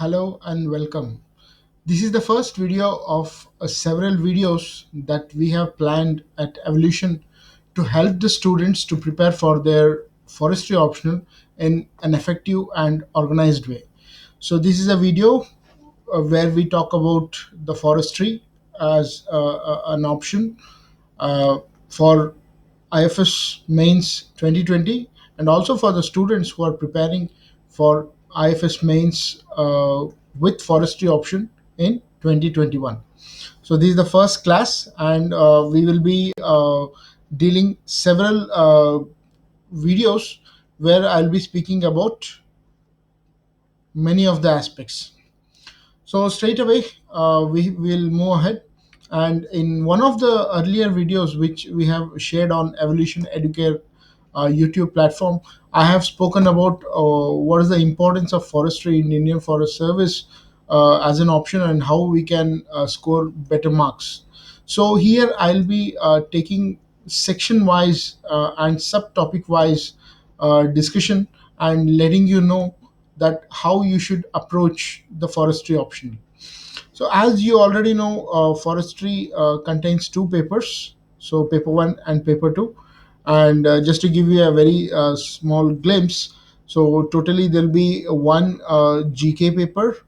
Hello and welcome. This is the first video of several videos that we have planned at Evolution to help the students to prepare for their forestry optional in an effective and organized way. So this is a video where we talk about the forestry as an option uh, for IFS Mains 2020 and also for the students who are preparing for IFS Mains with forestry option in 2021. So this is the first class, and we will be dealing several videos where I'll be speaking about many of the aspects. So straight away, we will move ahead. And in one of the earlier videos which we have shared on Evolution Educare YouTube platform, I have spoken about what is the importance of forestry in Indian Forest Service as an option and how we can score better marks. So here I'll be taking section wise and subtopic wise discussion and letting you know that how you should approach the forestry option. So as you already know, forestry contains two papers, so paper one and paper two. And just to give you a very small glimpse, so totally there'll be one GK paper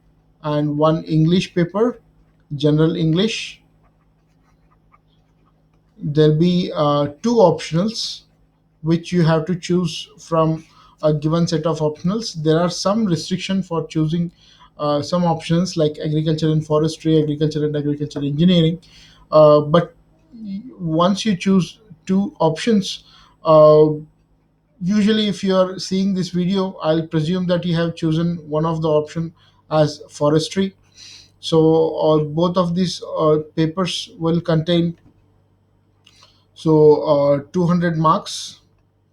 and one English paper, general English. There'll be two optionals which you have to choose from a given set of optionals. There are some restriction for choosing some options like agriculture and forestry, agriculture and agriculture engineering. But once you choose two options, uh, usually if you are seeing this video, I'll presume that you have chosen one of the option as forestry. So both of these papers will contain 200 marks.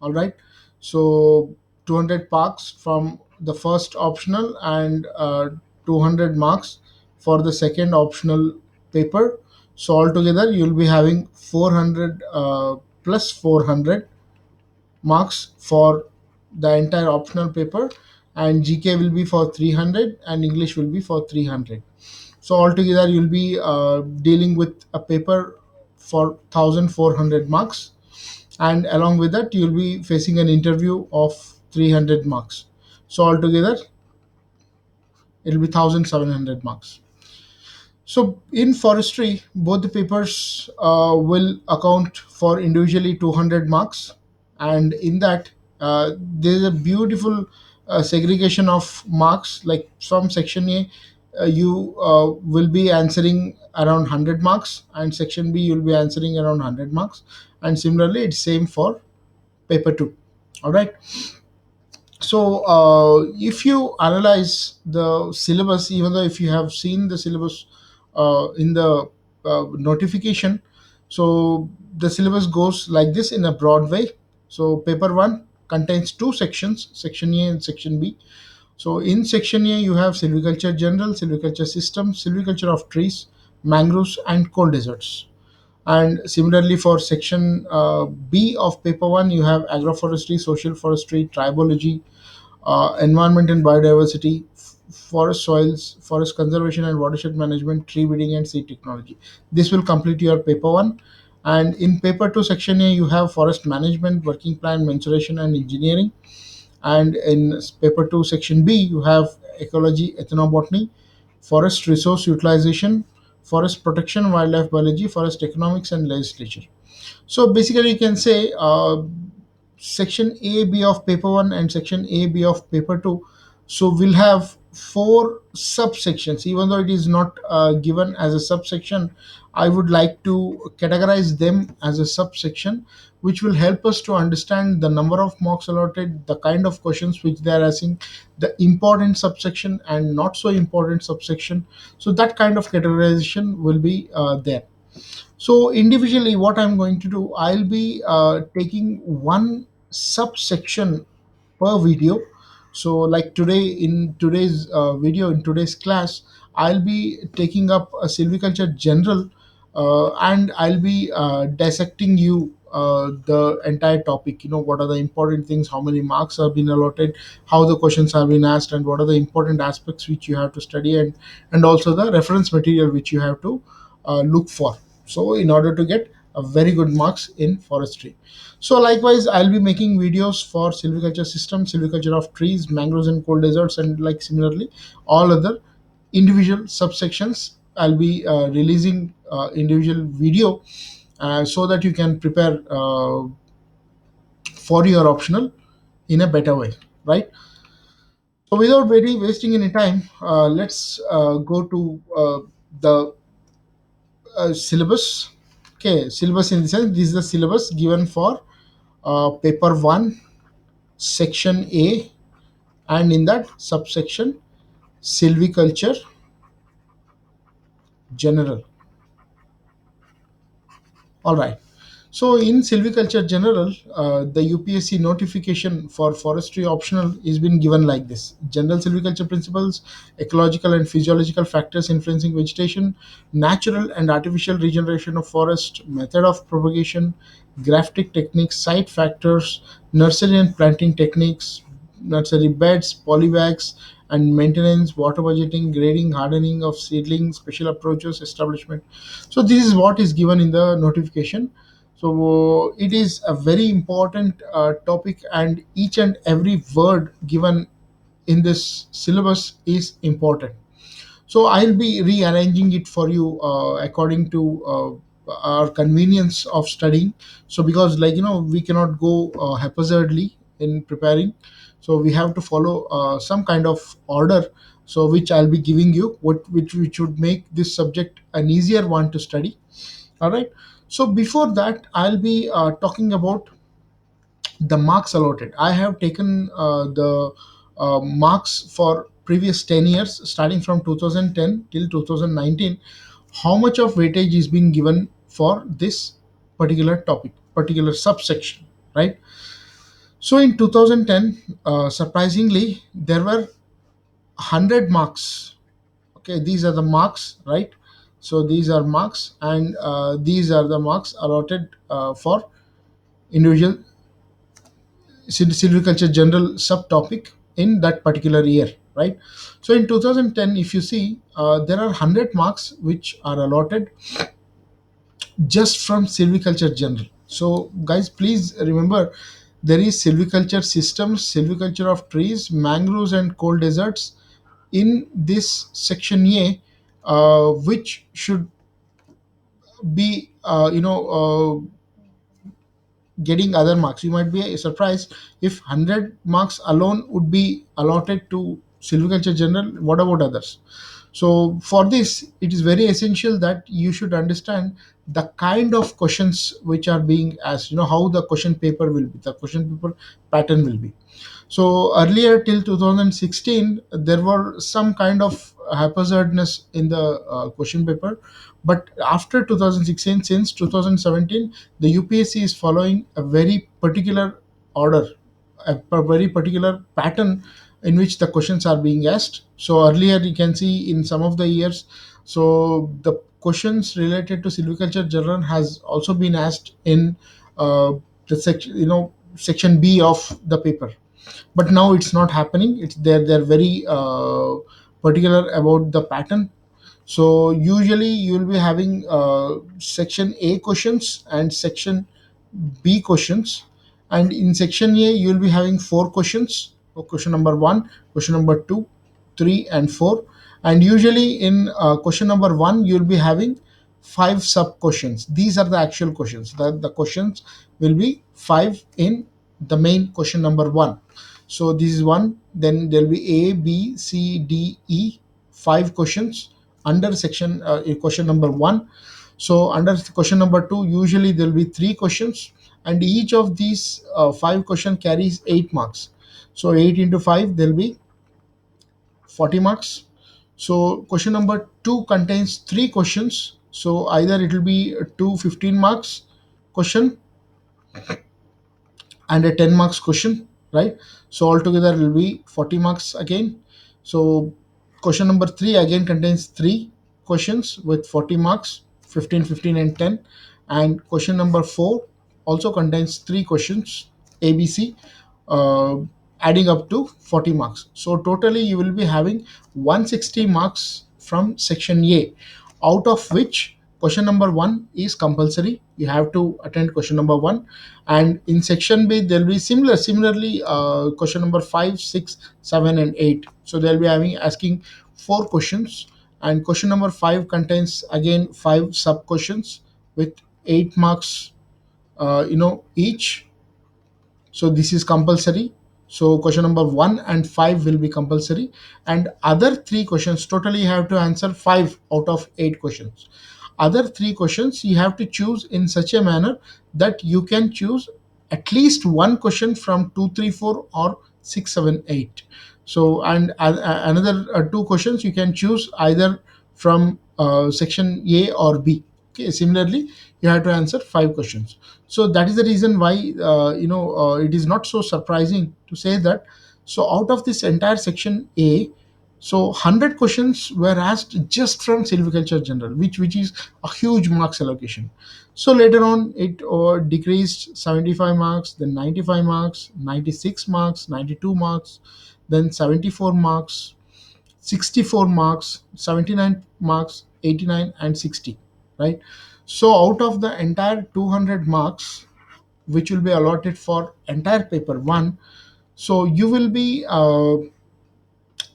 All right. So 200 marks from the first optional and 200 marks for the second optional paper. So altogether you'll be having 400 plus 400 marks for the entire optional paper, and GK will be for 300 and English will be for 300. So altogether you'll be dealing with a paper for 1400 marks, and along with that you'll be facing an interview of 300 marks. So altogether it'll be 1700 marks. So in forestry, both the papers will account for individually 200 marks, and in that there is a beautiful segregation of marks. Like from section A, you will be answering around 100 marks, and section B you'll be answering around 100 marks, and similarly it's same for paper two. All right. So if you analyze the syllabus, even though if you have seen the syllabus in the notification, so the syllabus goes like this in a broad way. So paper one contains two sections, section A and section B. So in section A you have silviculture general, silviculture system, silviculture of trees, mangroves and cold deserts. And similarly for section B of paper one, you have agroforestry, social forestry, tribology, environment and biodiversity, forest soils, forest conservation and watershed management, tree breeding and seed technology. This will complete your paper one. And in paper two, section A, you have forest management, working plan, mensuration, and engineering. And in paper two, section B, you have ecology, ethnobotany, forest resource utilization, forest protection, wildlife biology, forest economics, and legislature. So basically, you can say section A B of paper one and section A B of paper two. So we'll have four subsections. Even though it is not given as a subsection, I would like to categorize them as a subsection, which will help us to understand the number of marks allotted, the kind of questions which they are asking, the important subsection and not so important subsection. So that kind of categorization will be there. So individually, what I'm going to do, I'll be taking one subsection per video. So like today, in today's video, in today's class, I'll be taking up a silviculture general, and I'll be dissecting you the entire topic. What are the important things, how many marks have been allotted, how the questions have been asked, and what are the important aspects which you have to study, and also the reference material which you have to look for, so in order to get a very good marks in forestry. So likewise, I'll be making videos for silviculture system, silviculture of trees, mangroves and cold deserts, and like similarly all other individual subsections. I'll be releasing individual video so that you can prepare for your optional in a better way, right? So without very wasting any time, let's go to the syllabus. Okay, syllabus in the sense, this is the syllabus given for paper 1, section A, and in that subsection silviculture general. All right. So in silviculture general, the UPSC notification for forestry optional is been given like this: general silviculture principles, ecological and physiological factors influencing vegetation, natural and artificial regeneration of forest, method of propagation, grafting techniques, site factors, nursery and planting techniques, nursery beds, polybags and maintenance, water budgeting, grading, hardening of seedlings, special approaches, establishment. So this is what is given in the notification. So it is a very important topic, and each and every word given in this syllabus is important. So I'll be rearranging it for you according to our convenience of studying. So because, like, we cannot go haphazardly in preparing, so we have to follow some kind of order, so which I'll be giving you, which would make this subject an easier one to study. All right. So before that, I'll be talking about the marks allotted. I have taken the marks for previous 10 years, starting from 2010 till 2019. How much of weightage is being given for this particular topic, particular subsection, right? So in 2010, surprisingly, there were 100 marks. Okay, these are the marks, right? So these are marks, and these are the marks allotted for individual silviculture general subtopic in that particular year, right? So in 2010, if you see, there are 100 marks which are allotted just from silviculture general. So guys, please remember, there is silviculture systems, silviculture of trees, mangroves and cold deserts in this section A, which should be getting other marks. You might be surprised if 100 marks alone would be allotted to silviculture general. What about others? So for this, it is very essential that you should understand the kind of questions which are being asked. How the question paper will be, the question paper pattern will be. So earlier till 2016, there were some kind of haphazardness in the question paper, but after 2016, since 2017, the UPSC is following a very particular order, a very particular pattern in which the questions are being asked. So earlier, you can see in some of the years, so the questions related to silviculture journal has also been asked in the section, section B of the paper. But now it's not happening. They're very particular about the pattern. So usually you'll be having section A questions and section B questions, and in section A you'll be having four questions. So question number one, question number two, three, and four. And usually in question number one you'll be having five sub questions. These are the actual questions. The questions will be five in the main question number one. So this is one. Then there'll be A, B, C, D, E, five questions under section question number one. So under question number two, usually there will be three questions, and each of these five question carries 8 marks. So 8 into 5, there will be 40 marks. So question number two contains three questions. So either it will be two 15 marks question and a 10 marks question, right? So altogether it will be 40 marks again. So question number 3 again contains three questions with 40 marks, 15, 15 and 10. And question number 4 also contains three questions, ABC, uh, adding up to 40 marks. So totally you will be having 160 marks from section A, out of which question number 1 is compulsory. You have to attend question number 1, and in section B there will be similarly question number 5, 6, 7, and 8. So they'll be having asking four questions, and question number 5 contains again five sub questions with 8 marks each. So this is compulsory. So question number 1 and 5 will be compulsory, and other three questions, totally you have to answer 5 out of 8 questions. Other three questions you have to choose in such a manner that you can choose at least one question from 2, 3, 4, or 6, 7, 8. So and another two questions you can choose either from section A or B. Okay, similarly you have to answer five questions. So that is the reason why it is not so surprising to say that, so out of this entire section A, so 100 questions were asked just from silviculture general, which is a huge marks allocation. So later on it decreased 75 marks, then 95 marks, 96 marks, 92 marks, then 74 marks, 64 marks, 79 marks, 89, and 60, right? So out of the entire 200 marks which will be allotted for entire paper 1, so you will be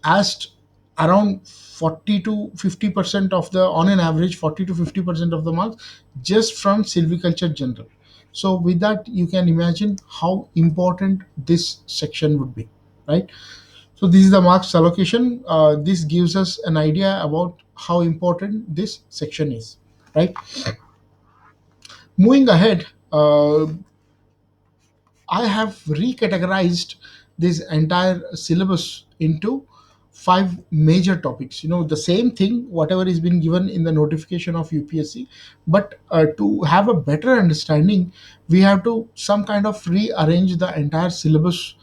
asked around 40 to 50% of the, on an average 40 to 50% of the marks just from silviculture general. So with that you can imagine how important this section would be, right? So this is the marks allocation. This gives us an idea about how important this section is, right? Moving ahead, I have recategorized this entire syllabus into five major topics. The same thing, whatever is been given in the notification of UPSC, but to have a better understanding, we have to some kind of rearrange the entire syllabus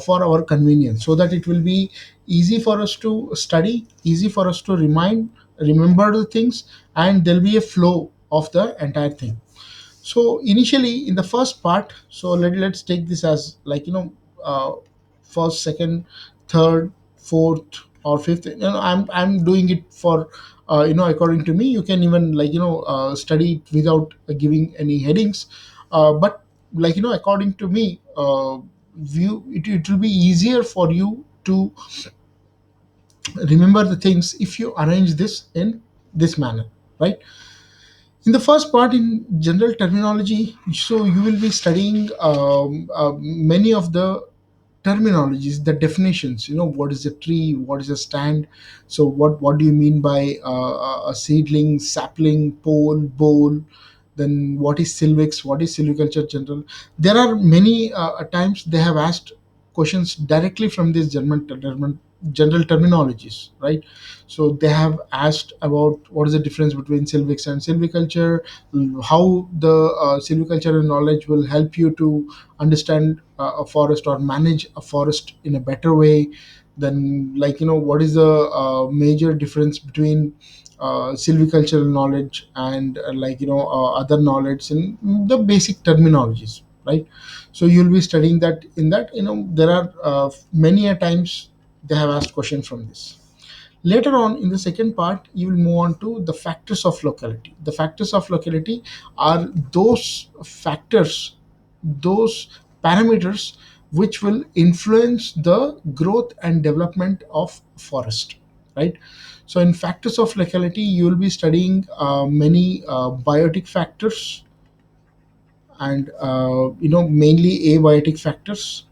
for our convenience, so that it will be easy for us to study, easy for us to remember the things, and there'll be a flow of the entire thing. So initially in the first part, so let's take this as like first, second, third, fourth, or fifth. I'm doing it for according to me. You can even study it without giving any headings, but according to me, it will be easier for you to remember the things if you arrange this in this manner, right? In the first part, in general terminology, so you will be studying many of the terminologies, the definitions. What is a tree, what is a stand, so what do you mean by a seedling, sapling, pole, bowl, then what is silvix, what is silviculture general. There are many times they have asked questions directly from these general terminologies, right? So they have asked about what is the difference between silvix and silviculture, how the silviculture knowledge will help you to understand a forest or manage a forest in a better way. Then what is the major difference between silvicultural knowledge and other knowledge in the basic terminologies, right? So you'll be studying that. In that, there are many a times they have asked questions from this. Later on in the second part, you will move on to the factors of locality. The factors of locality are those factors, those parameters which will influence the growth and development of forest, right? So in factors of locality, you will be studying many biotic factors, and mainly abiotic factors.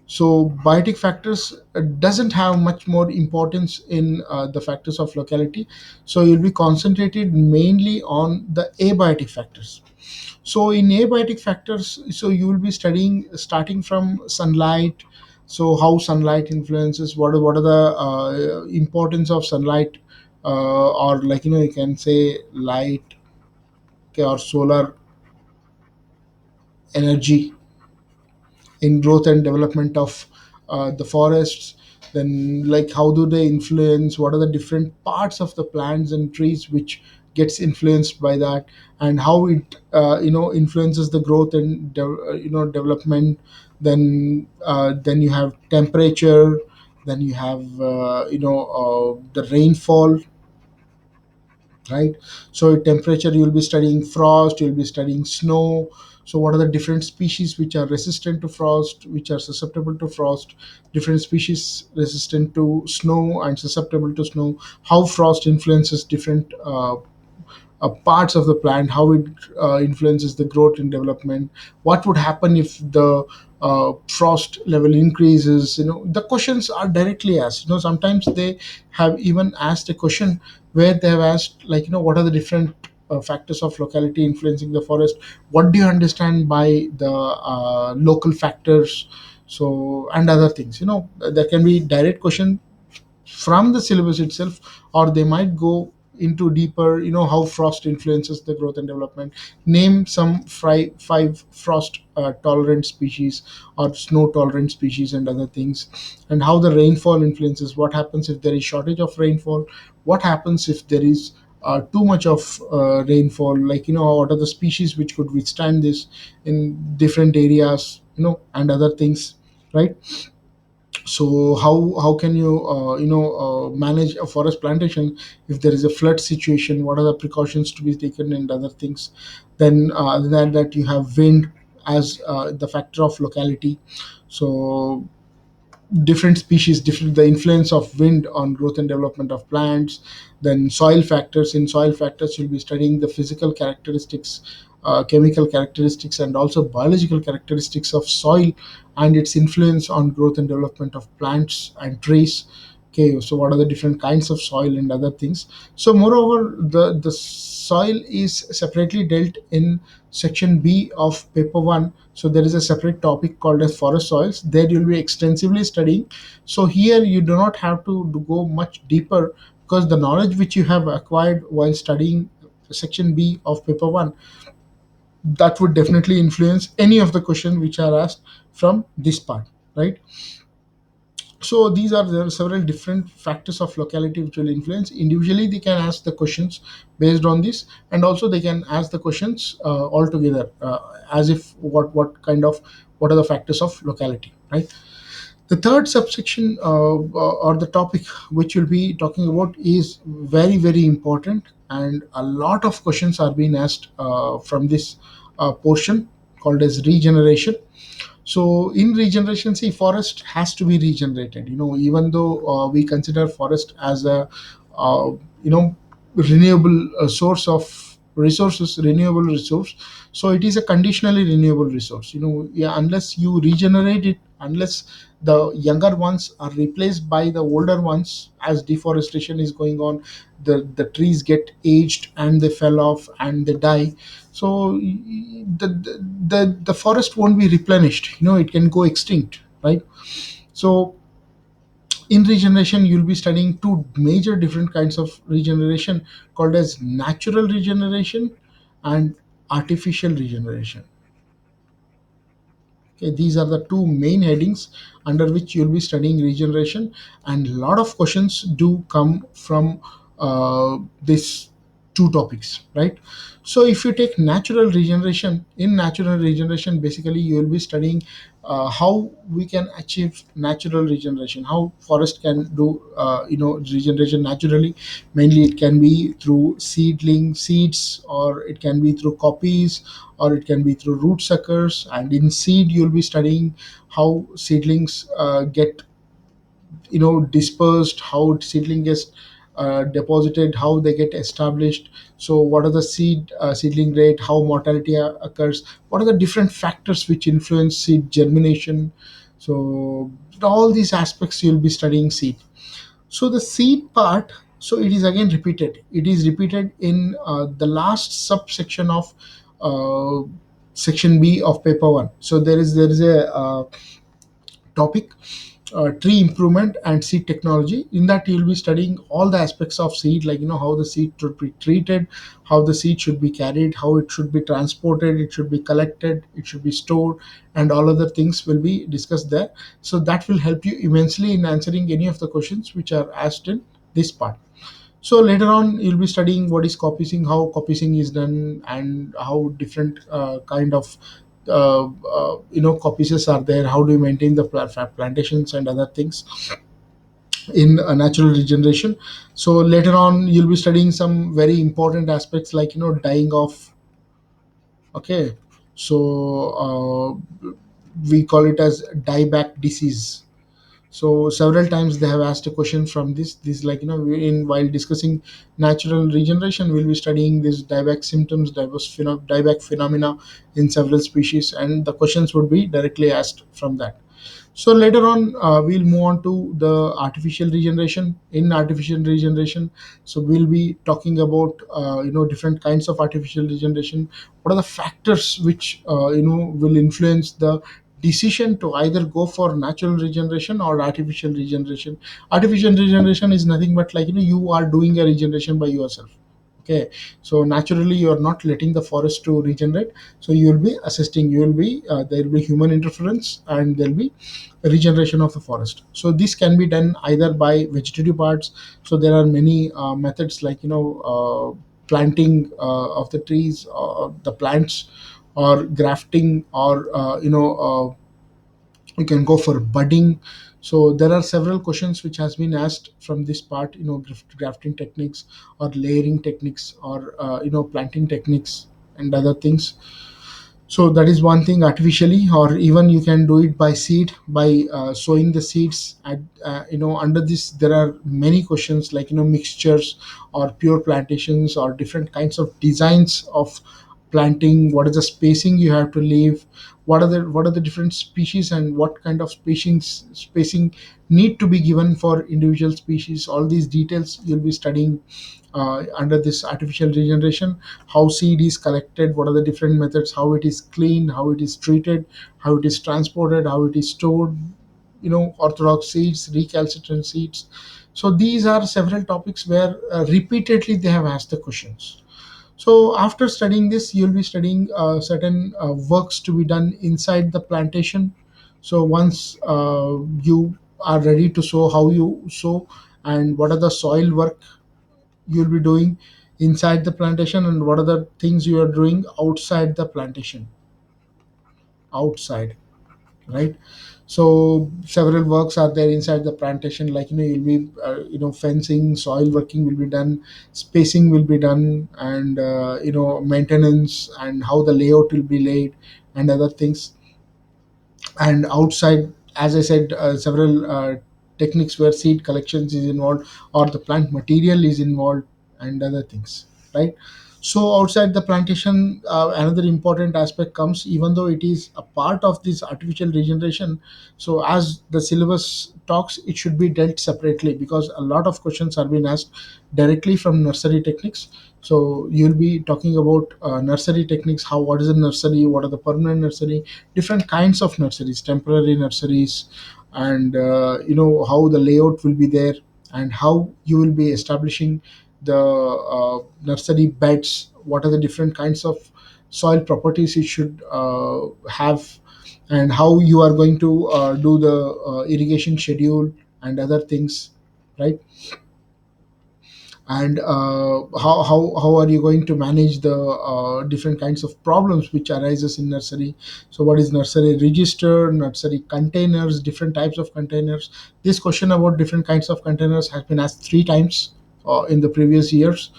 So biotic factors doesn't have much more importance in the factors of locality. So you'll be concentrated mainly on the abiotic factors. So in abiotic factors, so you will be studying starting from sunlight. So how sunlight influences, what are the importance of sunlight, or you can say light, okay, or solar energy in growth and development of the forests. Then how do they influence, what are the different parts of the plants and trees which gets influenced by that, and how it influences the growth and development. Then you have temperature, then you have the rainfall, right? So temperature, you'll be studying frost, you'll be studying snow. So what are the different species which are resistant to frost, which are susceptible to frost, different species resistant to snow and susceptible to snow, how frost influences different parts of the plant, how it influences the growth and development, what would happen if the frost level increases. The questions are directly asked. Sometimes they have even asked a question where they have asked, like, what are the different factors of locality influencing the forest, what do you understand by the local factors, so, and other things. There can be direct question from the syllabus itself, or they might go into deeper, how frost influences the growth and development. Name some five frost tolerant species or snow tolerant species and other things, and how the rainfall influences, what happens if there is shortage of rainfall, what happens if there is too much of rainfall, like, what are the species which could withstand this in different areas, and other things, right? So how can you manage a forest plantation if there is a flood situation, what are the precautions to be taken and other things. Then other than that, you have wind as the factor of locality. So different species, different, the influence of wind on growth and development of plants. Then soil factors, in soil factors you'll be studying the physical characteristics, chemical characteristics, and also biological characteristics of soil and its influence on growth and development of plants and trees. Okay, so what are the different kinds of soil and other things. So moreover, the soil is separately dealt in section B of paper 1. So there is a separate topic called as forest soils, there you'll be extensively studying. So here you do not have to go much deeper, because the knowledge which you have acquired while studying section B of paper 1, that would definitely influence any of the questions which are asked from this part, right? So these are, there are several different factors of locality which will influence. Individually they can ask the questions based on this, and also they can ask the questions all together, as if what kind of, what are the factors of locality, right? The third subsection, or the topic which we'll be talking about, is very very important, and a lot of questions are being asked from this portion, called as regeneration. So in regeneration, see, forest has to be regenerated. Even though we consider forest as a uh, you know renewable source of resources, renewable resource. So it is a conditionally renewable resource. Yeah, unless you regenerate it, unless the younger ones are replaced by the older ones, as deforestation is going on, the trees get aged and they fell off and they die. So the forest won't be replenished. It can go extinct, right? So in regeneration, you'll be studying two major different kinds of regeneration, called as natural regeneration and artificial regeneration. Okay, these are the two main headings under which you'll be studying regeneration, and a lot of questions do come from these two topics, right? So if you take natural regeneration, in natural regeneration, basically you will be studying how we can achieve natural regeneration, how forest can do regeneration naturally. Mainly it can be through seedling seeds, or it can be through copies, or it can be through root suckers. And in seed you'll be studying how seedlings get dispersed, how seedling gets deposited, how they get established. So what are the seedling rate, how mortality occurs, what are the different factors which influence seed germination. So all these aspects you'll be studying seed. So the seed part, so it is again repeated. It is repeated in the last subsection of uh, section B of paper 1. So there is a topic, tree improvement and seed technology. In that you'll be studying all the aspects of seed, like how the seed should be treated, how the seed should be carried, how it should be transported, it should be collected, it should be stored, and all other things will be discussed there. So that will help you immensely in answering any of the questions which are asked in this part. So later on you'll be studying what is copicing, how copicing is done, and how different kind of copices are there, how do you maintain the plantations and other things in natural regeneration. So later on you'll be studying some very important aspects like dying off. Okay, so we call it as dieback disease. So several times they have asked a question from this, like in while discussing natural regeneration, we'll be studying this dieback symptoms, dieback phenomena in several species, and the questions would be directly asked from that. So later on, we'll move on to the artificial regeneration. In artificial regeneration, so we'll be talking about different kinds of artificial regeneration. What are the factors which will influence the decision to either go for natural regeneration or artificial regeneration? Artificial regeneration is nothing but like you are doing a regeneration by yourself. Okay, so naturally you are not letting the forest to regenerate, so you will be assisting, you will be there will be human interference, and there will be regeneration of the forest. So this can be done either by vegetative parts. So there are many methods like planting of the trees, the plants, or grafting, or you can go for budding. So there are several questions which has been asked from this part, grafting techniques, or layering techniques, or planting techniques and other things. So that is one thing, artificially, or even you can do it by seed, by sowing the seeds at under this. There are many questions like mixtures, or pure plantations, or different kinds of designs of planting. What is the spacing you have to leave? What are the different species, and what kind of spacing need to be given for individual species? All these details you'll be studying under this artificial regeneration. How seed is collected, what are the different methods, how it is cleaned, how it is treated, how it is transported, how it is stored, orthodox seeds, recalcitrant seeds. So these are several topics where repeatedly they have asked the questions. So after studying this, you'll be studying certain works to be done inside the plantation. So once you are ready to sow, how you sow, and what are the soil work you'll be doing inside the plantation, and what are the things you are doing outside the plantation, outside, right? So several works are there inside the plantation, like you'll be fencing, soil working will be done, spacing will be done, and maintenance, and how the layout will be laid, and other things. And outside, as I said, several techniques where seed collections is involved, or the plant material is involved, and other things, right? So outside the plantation, another important aspect comes, even though it is a part of this artificial regeneration. So as the syllabus talks, it should be dealt separately, because a lot of questions are being asked directly from nursery techniques. So you'll be talking about nursery techniques, how, what is a nursery, what are the permanent nursery, different kinds of nurseries, temporary nurseries, and how the layout will be there, and how you will be establishing the nursery beds, what are the different kinds of soil properties it should have, and how you are going to do the irrigation schedule and other things, right? And how are you going to manage the different kinds of problems which arises in nursery? So what is nursery register, nursery containers, different types of containers? This question about different kinds of containers has been asked 3 times in the previous years,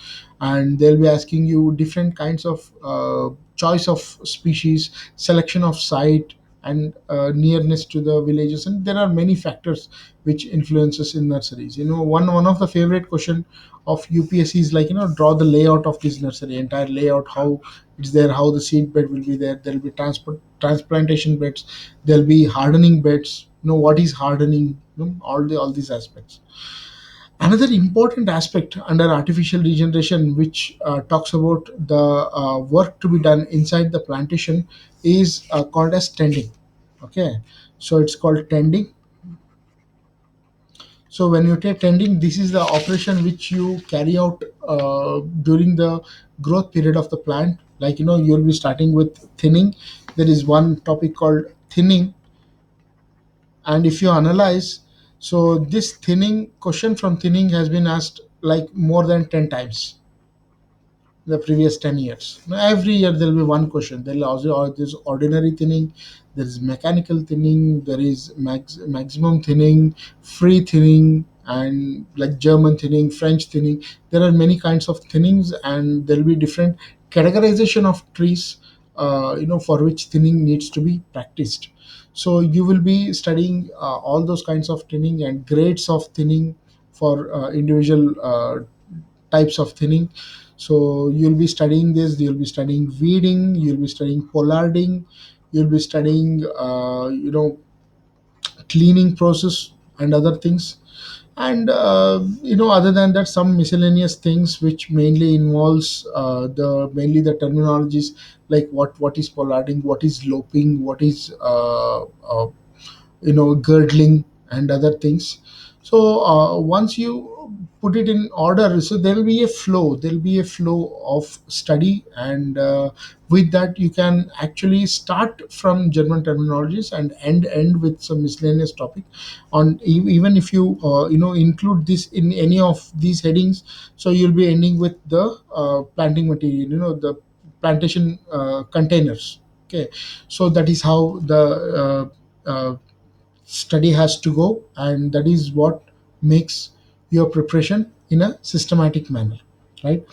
and they'll be asking you different kinds of choice of species, selection of site, and nearness to the villages, and there are many factors which influences in nurseries. One of the favorite question of UPSC is like, draw the layout of this nursery, entire layout, how it's there, how the seed bed will be there, there'll be transplantation beds, there'll be hardening beds. What is hardening, all these aspects. Another important aspect under artificial regeneration, which talks about the work to be done inside the plantation, is called as tending. Okay, so it's called tending. So when you take tending, this is the operation which you carry out during the growth period of the plant. Like you'll be starting with thinning. There is one topic called thinning, and if you analyze, so this thinning question from thinning has been asked like more than 10 times the previous 10 years. Now, every year there will be one question. There will also there's ordinary thinning, there is mechanical thinning, there is maximum thinning, free thinning, and like German thinning, French thinning. There are many kinds of thinnings, and there will be different categorization of trees, for which thinning needs to be practiced. So you will be studying all those kinds of thinning and grades of thinning for individual types of thinning. So you'll be studying this, you'll be studying weeding, you'll be studying pollarding, you'll be studying cleaning process and other things. And other than that, some miscellaneous things which mainly involves the mainly the terminologies, like what is pollarding, what is loping, what is girdling and other things. So once you put it in order, so there will be a flow of study, and with that you can actually start from German terminologies and end with some miscellaneous topic on even if you include this in any of these headings. So you'll be ending with the planting material, the plantation containers. Okay, so that is how the study has to go, and that is what makes your preparation in a systematic manner, right?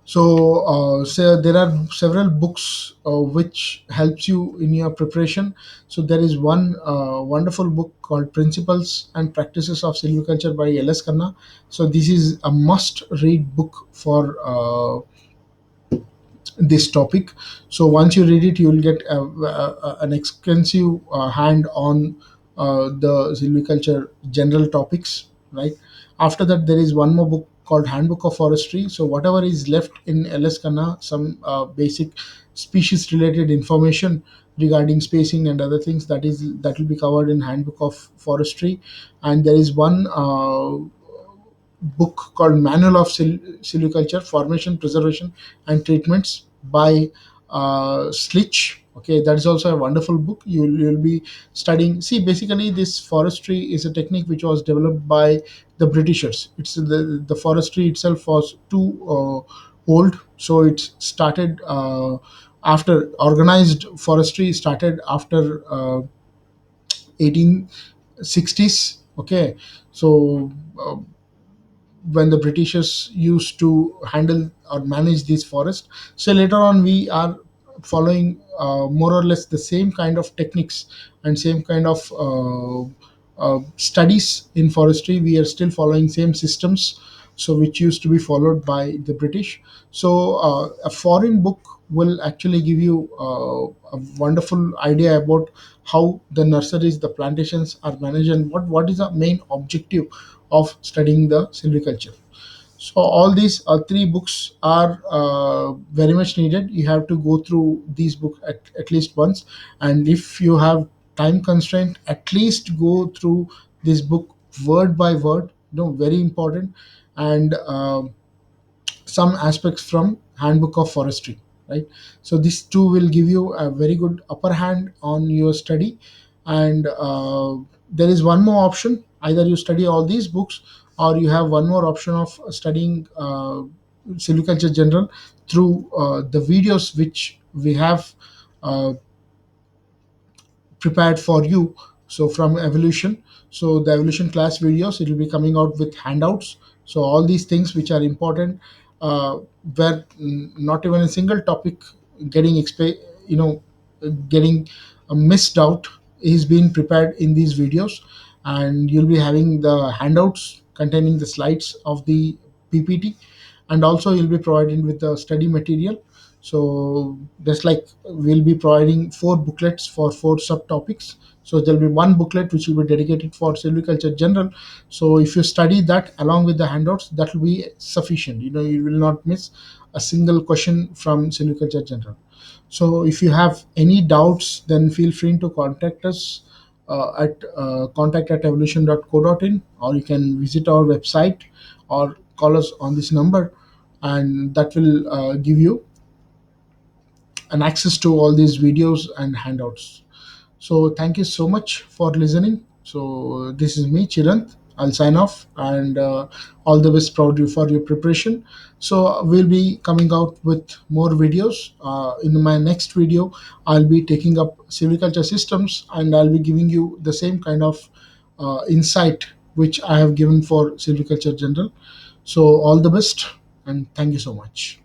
So there are several books which helps you in your preparation. So there is one wonderful book called Principles and Practices of Silviculture by LS Khanna. So this is a must read book for this topic. So once you read it, you will get an extensive hand on the silviculture general topics, right? After that, there is one more book called Handbook of Forestry. So whatever is left in LS Khanna, some basic species related information regarding spacing and other things, that will be covered in Handbook of Forestry. And there is one book called Manual of Silviculture Formation, Preservation, and Treatments by Slitch. Okay, that is also a wonderful book. You'll be studying. See, basically, this forestry is a technique which was developed by the Britishers. It's the forestry itself was too old, so it started after organized forestry started after 1860s. Okay, so when the Britishers used to handle or manage these forests. So later on, we are following more or less the same kind of techniques and same kind of studies in forestry. We are still following same systems, so which used to be followed by the British. So a foreign book will actually give you a wonderful idea about how the nurseries, the plantations are managed, and what is the main objective of studying the silviculture. So all these three books are very much needed. You have to go through these books at least once, and if you have time constraint, at least go through this book word by word. Very important. And some aspects from Handbook of Forestry, right? So these two will give you a very good upper hand on your study. And there is one more option: either you study all these books, or you have one more option of studying silviculture general through the videos which we have uh, prepared for you. So from evolution, so the evolution class videos, it will be coming out with handouts. So all these things which are important, where not even a single topic getting you know getting missed out, is being prepared in these videos. And you'll be having the handouts containing the slides of the PPT, and also you'll be provided with the study material. So just like we'll be providing four booklets for four subtopics. So there'll be one booklet which will be dedicated for silviculture general. So if you study that along with the handouts, that will be sufficient. You will not miss a single question from silviculture general. So if you have any doubts, then feel free to contact us at contact@evolution.co.in, or you can visit our website or call us on this number, and that will give you an access to all these videos and handouts. So thank you so much for listening. So this is me, Chiranth. I'll sign off, and all the best for your preparation. So we'll be coming out with more videos. In my next video, I'll be taking up silviculture systems, and I'll be giving you the same kind of insight which I have given for silviculture general. So all the best, and thank you so much.